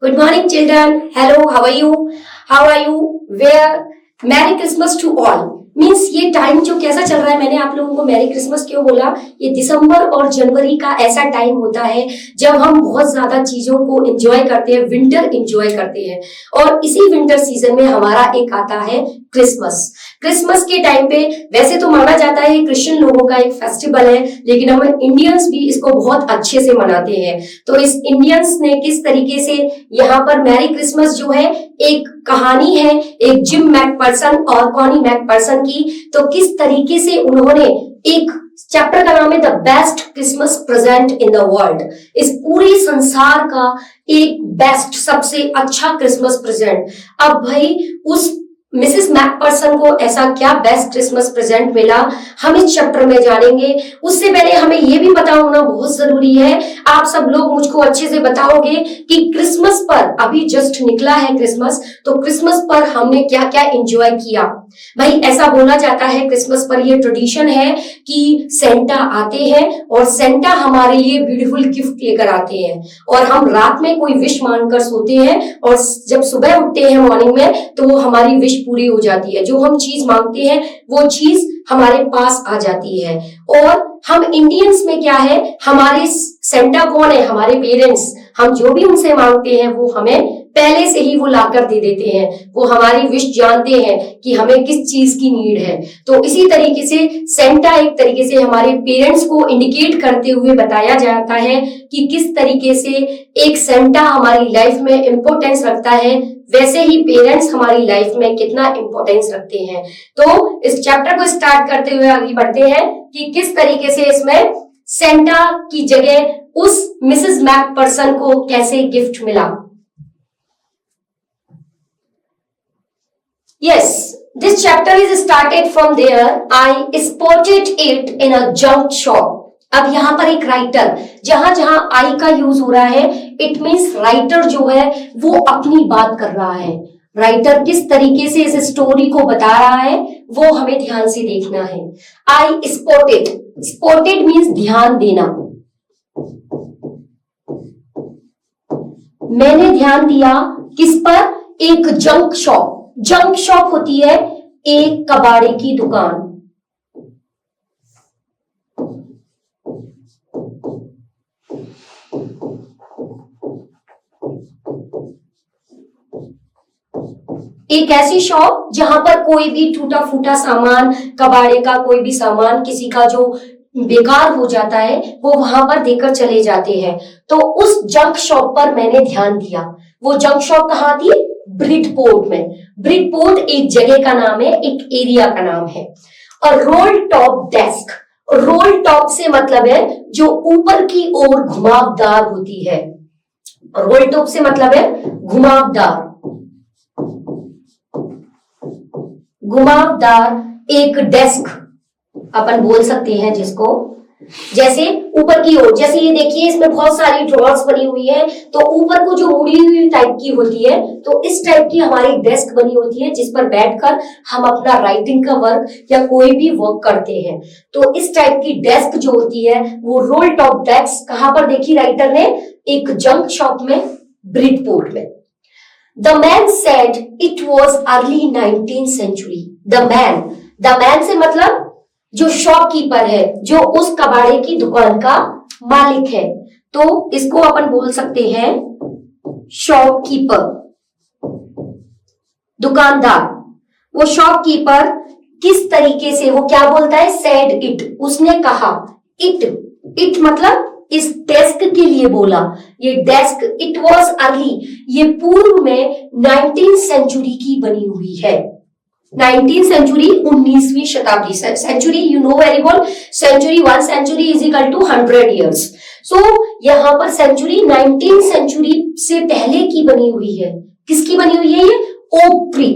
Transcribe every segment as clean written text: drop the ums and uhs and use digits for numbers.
Good morning, children. Hello, how are you? How are you? Where? Merry Christmas to all. Means ये time जो कैसा चल रहा है, मैंने आप लोगों को मैरी क्रिसमस क्यों बोला? ये दिसंबर और जनवरी का ऐसा टाइम होता है जब हम बहुत ज्यादा चीजों को एंजॉय करते हैं, विंटर एंजॉय करते हैं। और इसी विंटर सीजन में हमारा एक आता है क्रिसमस। क्रिसमस के टाइम पे वैसे तो माना जाता है क्रिश्चियन लोगों का एक फेस्टिवल है, लेकिन हम इंडियंस भी इसको बहुत अच्छे से मनाते हैं। तो इस इंडियंस ने किस तरीके से यहाँ पर मैरी क्रिसमस जो है एक कहानी है एक जिम मैकपर्सन और कॉनी मैकपर्सन की, तो किस तरीके से उन्होंने एक चैप्टर का नाम है the best Christmas present in the world, इस पूरे संसार का एक बेस्ट सबसे अच्छा क्रिसमस प्रेजेंट। अब भाई उस मिसेस मैकपर्सन को ऐसा क्या बेस्ट क्रिसमस प्रेजेंट मिला, हम इस चैप्टर में जानेंगे। उससे पहले हमें यह भी पता होना बहुत जरूरी है, आप सब लोग मुझको अच्छे से बताओगे कि क्रिसमस पर अभी जस्ट निकला है क्रिसमस, तो क्रिसमस पर हमने क्या क्या एंजॉय किया। भाई ऐसा बोला जाता है क्रिसमस पर यह ट्रेडिशन है कि सेंटा आते हैं और सेंटा हमारे लिए ब्यूटीफुल गिफ्ट लेकर आते हैं, और हम रात में कोई विश मांगकर सोते हैं और जब सुबह उठते हैं मॉर्निंग में तो वो हमारी विश पूरी हो जाती है। जो हम चीज मांगते हैं वो चीज हमारे पास आ जाती है। और हम इंडियंस में क्या है, हमारे सेंटा कौन है? हमारे पेरेंट्स। हम जो भी उनसे मांगते हैं वो हमें पहले से ही वो लाकर दे देते हैं, वो हमारी विश जानते हैं कि हमें किस चीज की नीड है। तो इसी तरीके से सेंटा एक तरीके से हमारे पेरेंट्स को इंडिकेट करते हुए बताया जाता है कि किस तरीके से एक सेंटा हमारी लाइफ में इंपॉर्टेंस रखता है, वैसे ही पेरेंट्स हमारी लाइफ में कितना इंपॉर्टेंस रखते हैं। तो इस चैप्टर को स्टार्ट करते हुए आगे बढ़ते हैं कि किस तरीके से इसमें सेंटा की जगह उस मिसेस मैकपर्सन को कैसे गिफ्ट मिला। Yes, this chapter is started from there. I spotted it in a junk shop. अब यहाँ पर एक राइटर, जहां जहां आई का यूज हो रहा है, इट मीन्स राइटर जो है वो अपनी बात कर रहा है। राइटर किस तरीके से इस स्टोरी को बता रहा है वो हमें ध्यान से देखना है। आई स्पॉटेड, स्पॉटेड मीन्स ध्यान देना। मैंने ध्यान दिया किस पर? एक जंक शॉप। जंक शॉप होती है एक कबाड़े की दुकान। एक ऐसी शॉप जहां पर कोई भी टूटा फूटा सामान, कबाड़े का कोई भी सामान, किसी का जो बेकार हो जाता है वो वहां पर देकर चले जाते हैं। तो उस जंक शॉप पर मैंने ध्यान दिया। वो जंक शॉप कहाँ थी? ब्रिडपोर्ट में। ब्रिडपोर्ट एक जगह का नाम है, एक एरिया का नाम है। और role top desk, role top से मतलब है जो ऊपर की ओर घुमावदार होती है। रोल टॉप से मतलब है घुमावदार, घुमावदार एक डेस्क अपन बोल सकते हैं जिसको, जैसे ऊपर की ओर, जैसे ये देखिए इसमें बहुत सारी ड्रॉर्स बनी हुई है, तो ऊपर को जो मुड़ी हुई टाइप की होती है, तो इस टाइप की हमारी डेस्क बनी होती है जिस पर बैठकर हम अपना राइटिंग का वर्क या कोई भी वर्क करते हैं। तो इस टाइप की डेस्क जो होती है वो रोल टॉप डेस्क कहां पर देखी राइटर ने? एक जंक शॉप में, ब्रिडपोर्ट में। The man said it was early 19th century। The man से मतलब जो शॉपकीपर है, जो उस कबाड़े की दुकान का मालिक है, तो इसको अपन बोल सकते हैं शॉपकीपर, दुकानदार। वो शॉपकीपर किस तरीके से, वो क्या बोलता है? सेड इट, उसने कहा। इट मतलब इस डेस्क के लिए बोला। ये डेस्क इट वॉज अर्ली, ये पूर्व में 19th century की बनी हुई है। 19th century 19वीं शताब्दी। Century you know very well, century 1 century is equal to 100 years। सो यहाँ पर सेंचुरी 19th century से पहले की बनी हुई है। किसकी बनी हुई है? ये ओक ट्री,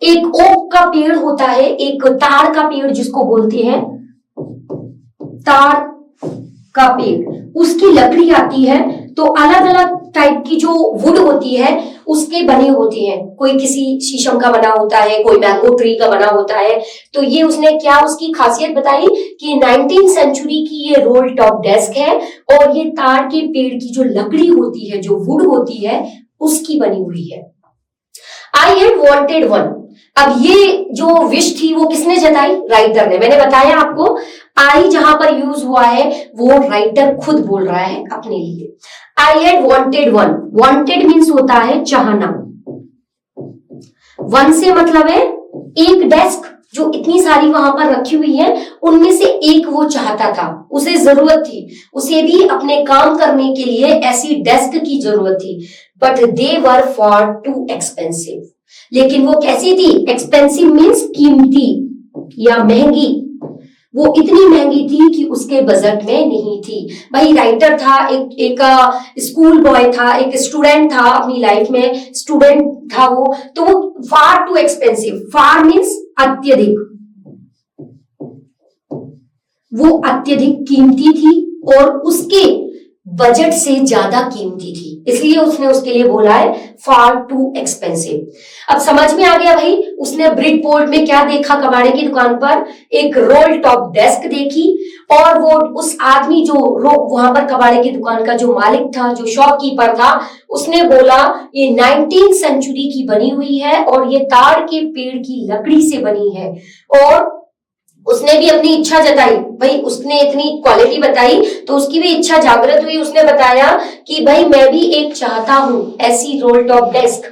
एक ओक का पेड़ होता है, एक ताड़ का पेड़ जिसको बोलते हैं, ताड़ का पेड़, उसकी लकड़ी आती है। तो अलग अलग टाइप की जो वुड होती है उसके बने होते हैं, कोई किसी शीशम का बना होता है, कोई मैंगो ट्री का बना होता है। तो ये उसने क्या उसकी खासियत बताई कि 19th century की ये रोल टॉप डेस्क है, और ये ताड़ के पेड़ की जो लकड़ी होती है, जो वुड होती है, उसकी बनी हुई है। आई हैड वॉन्टेड वन, अब ये जो विश थी वो किसने जताई? राइटर ने। मैंने बताया आपको आई जहां पर यूज हुआ है वो राइटर खुद बोल रहा है अपने लिए। I had wanted one, wanted means होता है चाहना, वन से मतलब है एक डेस्क जो इतनी सारी वहां पर रखी हुई है उनमें से एक वो चाहता था, उसे जरूरत थी, उसे भी अपने काम करने के लिए ऐसी डेस्क की जरूरत थी। But they were for too expensive, लेकिन वो कैसी थी? एक्सपेंसिव मीन्स कीमती या महंगी, वो इतनी महंगी थी कि उसके बजट में नहीं थी। भाई राइटर था, एक स्कूल बॉय था, एक स्टूडेंट था, अपनी लाइफ में स्टूडेंट था वो, तो वो फार टू एक्सपेंसिव, फार मीन्स अत्यधिक, वो अत्यधिक कीमती थी और उसके बजट से ज्यादा कीमती थी, इसलिए उसने उसके लिए बोला है फार टू एक्सपेंसिव। अब समझ में आ गया भाई, उसने ब्रिडपोर्ट में क्या देखा? कबाड़े की दुकान पर एक रोल टॉप डेस्क देखी और वो उस आदमी जो वहां पर कबाड़े की दुकान का जो मालिक था, जो शॉपकीपर था, उसने बोला ये 19वीं सेंचुरी की बनी हुई है और ये ताड़ के पेड़ की लकड़ी से बनी है। और उसने भी अपनी इच्छा जताई, भाई उसने इतनी क्वालिटी बताई तो उसकी भी इच्छा जागृत हुई। उसने बताया कि भाई मैं भी एक चाहता हूं ऐसी रोल टॉप डेस्क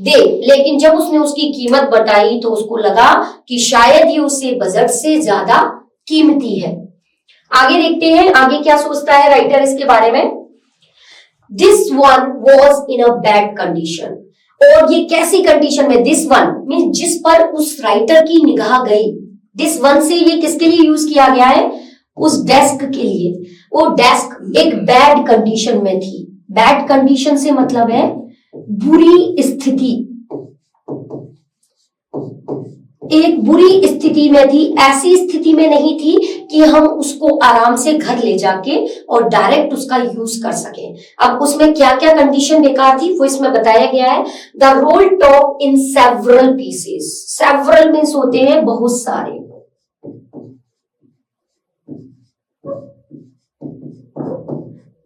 दे, लेकिन जब उसने उसकी कीमत बताई तो उसको लगा कि शायद ये उससे बजट से ज्यादा कीमती है। आगे देखते हैं आगे क्या सोचता है राइटर इसके बारे में। This one was in a bad condition, और ये कैसी कंडीशन में? दिस वन मीन जिस पर उस राइटर की निगाह गई, दिस वन से ये किसके लिए यूज किया गया है? उस डेस्क के लिए। वो डेस्क एक बैड कंडीशन में थी, बैड कंडीशन से मतलब है बुरी स्थिति, एक बुरी स्थिति में थी, ऐसी स्थिति में नहीं थी कि हम उसको आराम से घर ले जाके और डायरेक्ट उसका यूज कर सके। अब उसमें क्या क्या कंडीशन बेकार थी वो इसमें बताया गया है। The role top in several pieces, several means होते हैं बहुत सारे,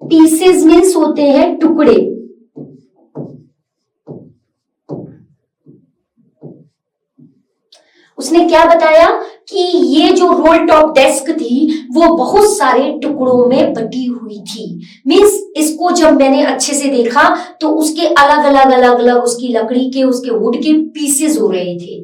पीसेस मीन्स होते हैं टुकड़े, उसने क्या बताया कि ये जो रोल टॉप डेस्क थी वो बहुत सारे टुकड़ों में बटी हुई थी। मीन्स इसको जब मैंने अच्छे से देखा तो उसके अलग अलग अलग अलग उसकी लकड़ी के, उसके वुड के पीसेस हो रहे थे।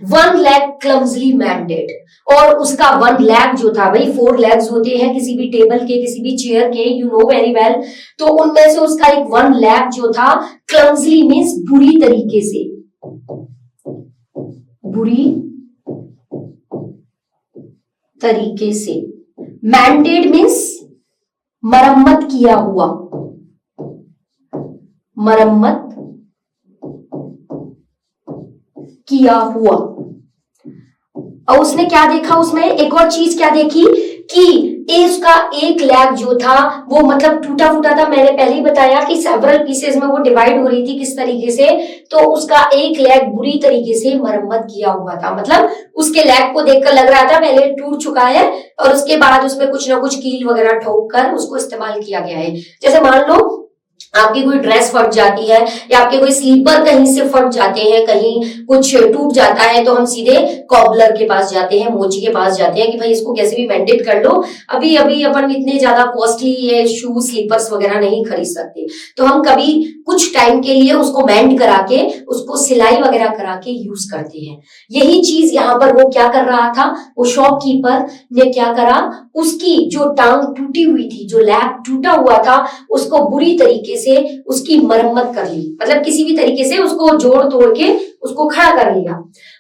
वन लेग क्लमजली मैंडेड, और उसका वन लेग जो था, भाई 4 लेग्स होते हैं किसी भी टेबल के, किसी भी चेयर के, यू नो वेरी वेल, तो उनमें से उसका एक वन लेग जो था क्लमजली मीन्स बुरी तरीके से, बुरी तरीके से, मैंडेड मीन्स मरम्मत किया हुआ, मरम्मत किया हुआ। और उसने क्या देखा उसमें? एक और चीज क्या देखी कि इसका एक लेग जो था वो मतलब टूटा फूटा था। मैंने पहले ही बताया कि सेवरल पीसेस में वो डिवाइड हो रही थी किस तरीके से, तो उसका एक लेग बुरी तरीके से मरम्मत किया हुआ था, मतलब उसके लेग को देखकर लग रहा था पहले टूट चुका है और उसके बाद उसमें कुछ ना कुछ कील वगैरह ठोक कर उसको इस्तेमाल किया गया है। जैसे मान लो आपकी कोई ड्रेस फट जाती है या आपके कोई स्लीपर कहीं से फट जाते हैं, कहीं कुछ टूट जाता है, तो हम सीधे कॉबलर के पास जाते हैं, मोची के पास जाते हैं कि भाई इसको कैसे भी मेंटेन कर लो। अभी अभी अपन इतने ज्यादा कॉस्टली ये शू स्लीपर्स वगैरह नहीं खरीद सकते, तो हम कभी कुछ टाइम के लिए उसको मेंड करा के, उसको सिलाई वगैरह करा के यूज करते हैं। यही चीज यहाँ पर वो क्या कर रहा था, वो शॉपकीपर ने क्या करा, उसकी जो टांग टूटी हुई थी, जो लैग टूटा हुआ था, उसको बुरी तरीके से उसकी मरम्मत कर ली, मतलब किसी भी तरीके से उसको जोड़ तोड़ के उसको खड़ा कर लिया।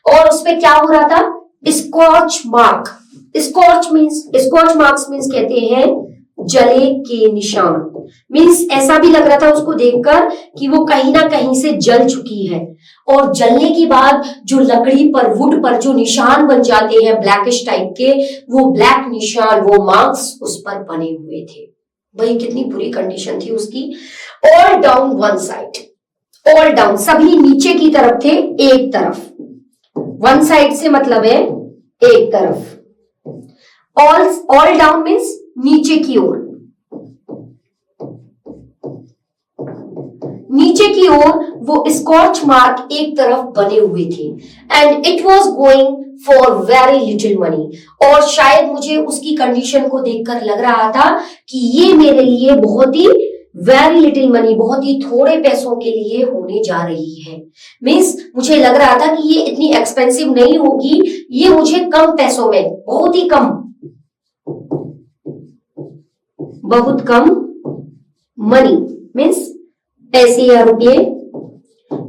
और उसपे क्या हो रहा था? Scorch mark, scorch marks means कहते हैं जले के निशान। मीन्स ऐसा भी लग रहा था उसको देखकर कि वो कहीं ना कहीं से जल चुकी है, और जलने के बाद जो लकड़ी पर, वुड पर जो निशान बन जाते हैं ब्लैकिश टाइप के, वो ब्लैक निशान, वो मार्क्स उस पर बने हुए थे। भाई कितनी बुरी कंडीशन थी उसकी। All down one side, all down सभी नीचे की तरफ थे, एक तरफ, वन साइड से मतलब है एक तरफ। ऑल डाउन मीन्स नीचे की ओर, नीचे नीचे की ओर वो स्कॉच मार्क एक तरफ बने हुए थे and it was going for very little money. और शायद मुझे उसकी कंडीशन को देखकर लग रहा था कि ये मेरे लिए बहुत ही वेरी लिटिल मनी, बहुत ही थोड़े पैसों के लिए होने जा रही है। मीन्स मुझे लग रहा था कि ये इतनी एक्सपेंसिव नहीं होगी, ये मुझे कम पैसों में, बहुत ही कम, बहुत कम मनी मीन्स पैसे या रुपये,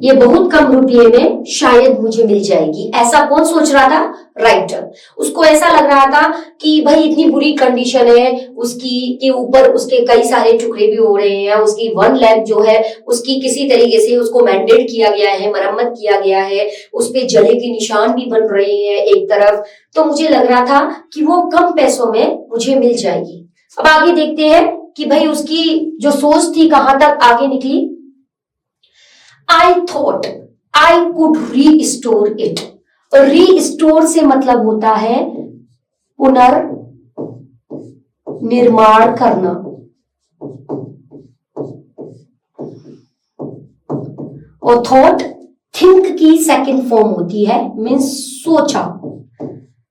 ये बहुत कम रुपये में शायद मुझे मिल जाएगी। ऐसा कौन सोच रहा था? राइटर। उसको ऐसा लग रहा था कि भाई इतनी बुरी कंडीशन है उसकी के ऊपर उसके कई सारे टुकड़े भी हो रहे हैं, उसकी वन लेग जो है उसकी किसी तरीके से उसको मेंटेड किया गया है, मरम्मत किया गया है, उस पे जले के निशान भी बन रहे हैं एक तरफ। तो मुझे लग रहा था कि वो कम पैसों में मुझे मिल जाएगी। अब आगे देखते हैं कि भाई उसकी जो सोच थी कहां तक आगे निकली। I thought I could restore it। Restore से मतलब होता है पुनर्निर्माण करना। और थॉट थिंक की सेकंड फॉर्म होती है, मीन्स सोचा।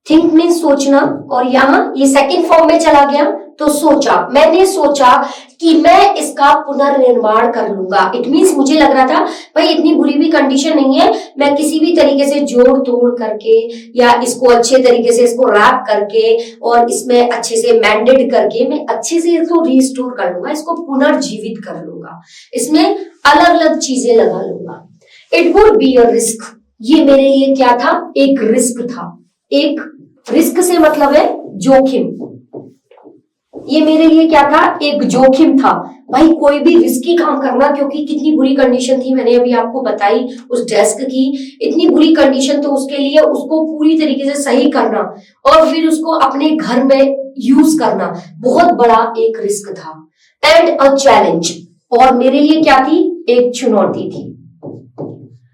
थिंक मीन्स सोचना, और यहां ये सेकंड फॉर्म में चला गया तो सोचा। मैंने सोचा कि मैं इसका पुनर्निर्माण कर लूंगा। इट मीन्स मुझे लग रहा था भाई इतनी बुरी भी कंडीशन नहीं है, मैं किसी भी तरीके से जोड़ तोड़ करके या इसको अच्छे तरीके से इसको रैप करके और इसमें अच्छे से मैंडेड करके मैं अच्छे से इसको रीस्टोर कर लूंगा, इसको पुनर्जीवित कर लूंगा, इसमें अलग अलग चीजें लगा लूंगा। It would be a risk. ये मेरे लिए क्या था? एक रिस्क था। एक रिस्क से मतलब है जोखिम। ये मेरे लिए क्या था? एक जोखिम था। भाई कोई भी रिस्की काम करना, क्योंकि कितनी बुरी कंडीशन थी, मैंने अभी आपको बताई उस डेस्क की, इतनी बुरी कंडीशन, तो उसके लिए उसको पूरी तरीके से सही करना और फिर उसको अपने घर में यूज करना बहुत बड़ा एक रिस्क था। एंड अ चैलेंज, और मेरे लिए क्या थी? एक चुनौती थी।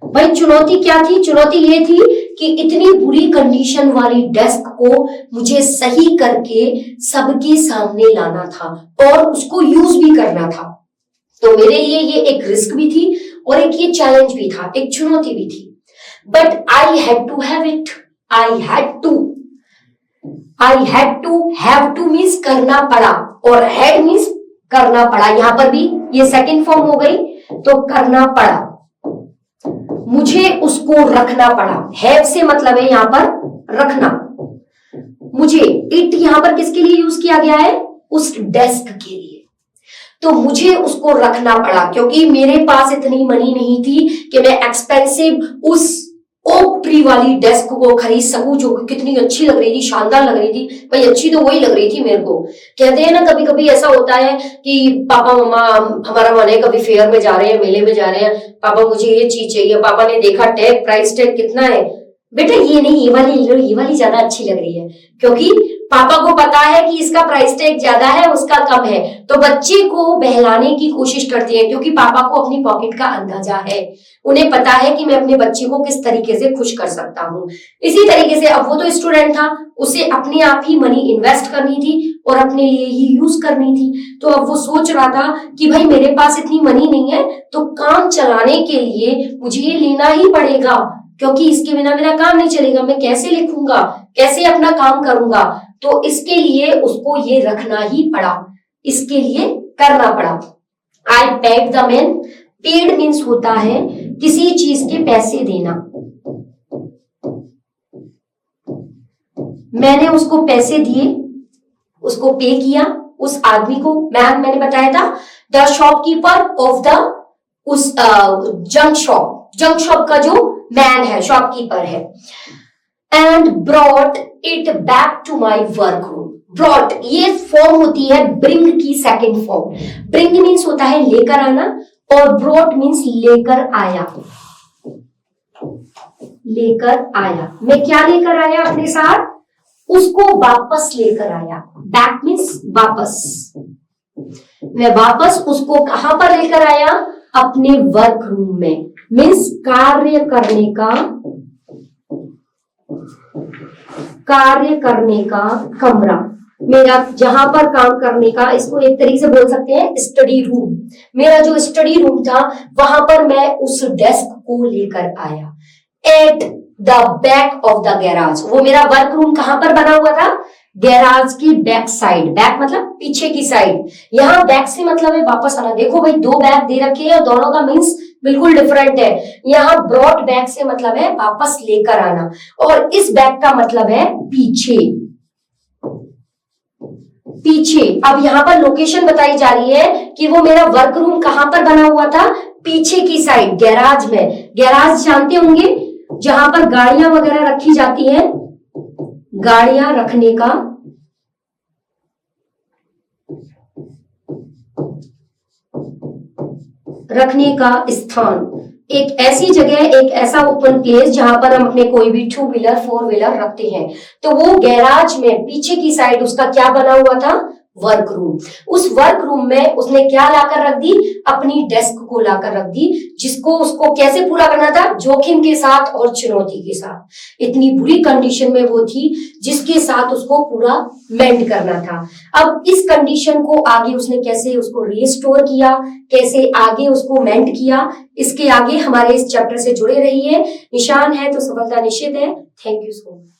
भाई चुनौती क्या थी? चुनौती ये थी कि इतनी बुरी कंडीशन वाली डेस्क को मुझे सही करके सबके सामने लाना था और उसको यूज भी करना था। तो मेरे लिए ये एक रिस्क भी थी और एक ये चैलेंज भी था, एक चुनौती भी थी। But I had to have it. I had to have to means करना पड़ा, और हैड मीन्स करना पड़ा। यहां पर भी ये सेकंड फॉर्म हो गई, तो करना पड़ा, मुझे उसको रखना पड़ा। हैव से मतलब है यहां पर रखना। मुझे इट यहां पर किसके लिए यूज किया गया है? उस डेस्क के लिए। तो मुझे उसको रखना पड़ा क्योंकि मेरे पास इतनी मनी नहीं थी कि मैं एक्सपेंसिव उस ओक ट्री वाली डेस्क को खरीद सकूं, जो कितनी अच्छी लग रही थी, शानदार लग रही थी। भाई अच्छी तो वही लग रही थी मेरे को। कहते हैं ना कभी कभी ऐसा होता है कि पापा मम्मा, हमारा मन है कभी फेयर में जा रहे हैं, मेले में जा रहे हैं, पापा मुझे ये चीज चाहिए, पापा ने देखा टैग, प्राइस टैग कितना है, बेटा ये नहीं, ये वाली लो, ये वाली ज्यादा अच्छी लग रही है। क्योंकि पापा को पता है कि इसका प्राइस टैग ज्यादा है, उसका कम है, तो बच्चे को बहलाने की कोशिश करते हैं क्योंकि पापा को अपनी पॉकेट का अंदाजा है। उन्हें पता है कि मैं अपने बच्चे को किस तरीके से खुश कर सकता हूँ। इसी तरीके से अब वो तो स्टूडेंट था, उसे अपने आप ही मनी इन्वेस्ट करनी थी और अपने लिए ही यूज करनी थी। तो अब वो सोच रहा था कि भाई मेरे पास इतनी मनी नहीं है, तो काम चलाने के लिए मुझे ये लेना ही पड़ेगा, क्योंकि इसके बिना मेरा काम नहीं चलेगा। मैं कैसे लिखूंगा, कैसे अपना काम करूंगा? तो इसके लिए उसको ये रखना ही पड़ा, इसके लिए करना पड़ा। I paid the man. Paid means होता है किसी चीज के पैसे देना। मैंने उसको पैसे दिए, उसको पे किया उस आदमी को। मैंने बताया था द शॉपकीपर ऑफ द उस जंक शॉप का जो मैन है, शॉपकीपर है। And brought it back to my work room. Brought ये फॉर्म होती है ब्रिंग की सेकंड फॉर्म। ब्रिंग मीन्स होता है लेकर आना और ब्रॉट मीन्स लेकर आया। लेकर आया, मैं क्या लेकर आया अपने साथ? उसको वापस लेकर आया। बैक मीन्स वापस। मैं वापस उसको कहां पर लेकर आया? अपने वर्क रूम में, मीन्स कार्य करने का कमरा। मेरा जहां पर काम करने का, इसको एक तरीके से बोल सकते हैं स्टडी रूम। मेरा जो स्टडी रूम था वहां पर मैं उस डेस्क को लेकर आया at the back of the garage. वो मेरा वर्क रूम कहां पर बना हुआ था? गैराज की बैक साइड। बैक मतलब पीछे की साइड। यहाँ बैक से मतलब है वापस आना। देखो भाई, दो बैक दे रखे हैं और दोनों का मीन्स बिल्कुल डिफरेंट है। यहाँ ब्रॉड बैक से मतलब है वापस लेकर आना, और इस बैक का मतलब है पीछे। पीछे। अब यहाँ पर लोकेशन बताई जा रही है कि वो मेरा वर्क रूम कहां पर बना हुआ था? पीछे की साइड, गैराज में। गैराज जानते होंगे, जहां पर गाड़ियां वगैरह रखी जाती हैं, गाड़ियां रखने का स्थान। एक ऐसी जगह, एक ऐसा ओपन प्लेस जहां पर हम अपने कोई भी 2 व्हीलर 4 व्हीलर रखते हैं। तो वो गैराज में पीछे की साइड उसका क्या बना हुआ था? Work room. उस वर्क रूम में उसने क्या लाकर रख दी? अपनी डेस्क को लाकर रख दी, जिसको उसको कैसे पूरा करना था? जोखिम के साथ और चुनौती के साथ। इतनी बुरी कंडीशन में वो थी जिसके साथ उसको पूरा मेंड करना था। अब इस कंडीशन को आगे उसने कैसे उसको रिस्टोर किया, कैसे आगे उसको मेंड किया, इसके आगे हमारे इस चैप्टर से जुड़े रहिए। निशान है तो सफलता निश्चित है। Thank you so much.